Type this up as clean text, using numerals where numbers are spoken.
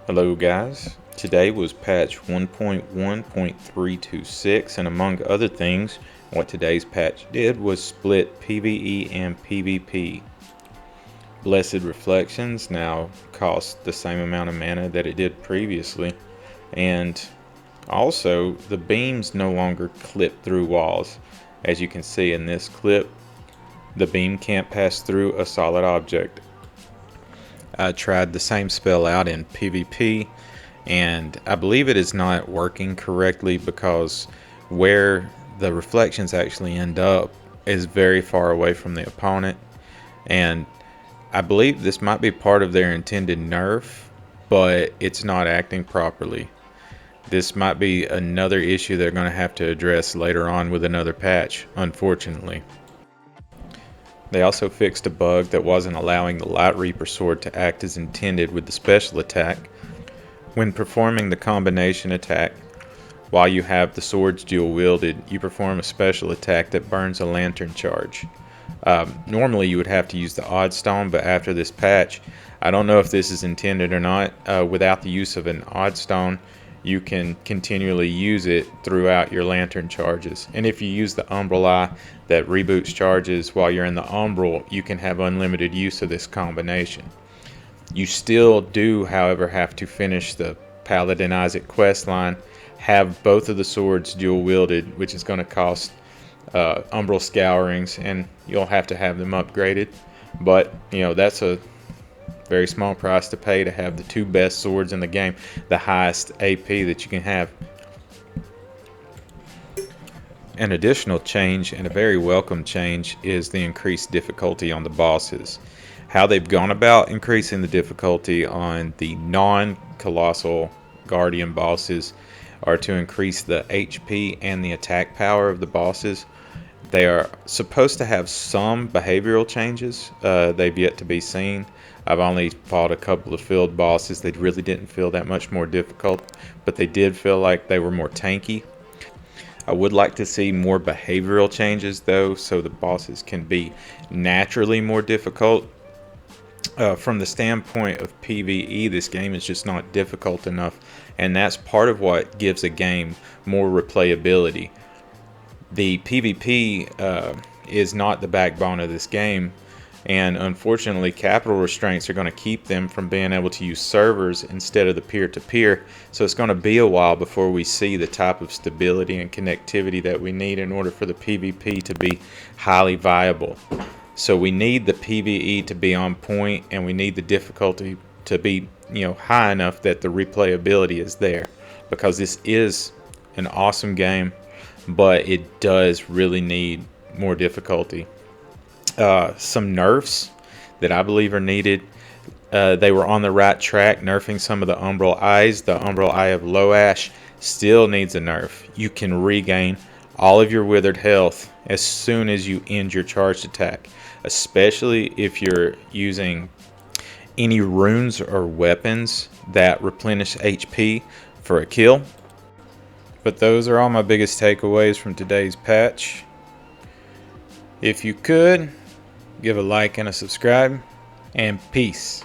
Hello guys, today was patch 1.1.326 and among other things, what today's patch did was split PVE and PVP. Blessed Reflections now cost the same amount of mana that it did previously, and also the beams no longer clip through walls. As you can see in this clip, the beam can't pass through a solid object. I tried the same spell out in PvP and I believe it is not working correctly because where the reflections actually end up is very far away from the opponent, and I believe this might be part of their intended nerf, but it's not acting properly. This might be another issue they're going to have to address later on with another patch, unfortunately. They also fixed a bug that wasn't allowing the Light Reaper sword to act as intended with the special attack. When performing the combination attack, while you have the swords dual wielded, you perform a special attack that burns a lantern charge. Normally you would have to use the odd stone, but after this patch, I don't know if this is intended or not, without the use of an odd stone, you can continually use it throughout your lantern charges. And if you use the umbral eye that reboots charges while you're in the umbral, you can have unlimited use of this combination. You still do, however, have to finish the Paladin Isaac quest line, have both of the swords dual wielded, which is going to cost umbral scourings, and you'll have to have them upgraded. But you know, that's a very small price to pay to have the two best swords in the game, the highest AP that you can have. An additional change, and a very welcome change, is the increased difficulty on the bosses. How they've gone about increasing the difficulty on the non-colossal guardian bosses are to increase the HP and the attack power of the bosses. They are supposed to have some behavioral changes. They've yet to be seen. I've only fought a couple of field bosses. They really didn't feel that much more difficult, but they did feel like they were more tanky. I would like to see more behavioral changes though, so the bosses can be naturally more difficult. From the standpoint of PvE, this game is just not difficult enough, and that's part of what gives a game more replayability. The PvP is not the backbone of this game, and unfortunately capital restraints are going to keep them from being able to use servers instead of the peer-to-peer, so it's going to be a while before we see the type of stability and connectivity that we need in order for the PvP to be highly viable. So we need the PvE to be on point, and we need the difficulty to be, high enough that the replayability is there, because this is an awesome game, but it does really need more difficulty. Some nerfs that I believe are needed. They were on the right track, nerfing some of the umbral eyes. The umbral eye of low ash still needs a nerf. You can regain all of your withered health as soon as you end your charged attack, especially if you're using any runes or weapons that replenish HP for a kill. But those are all my biggest takeaways from today's patch. If you could, give a like and a subscribe, and peace.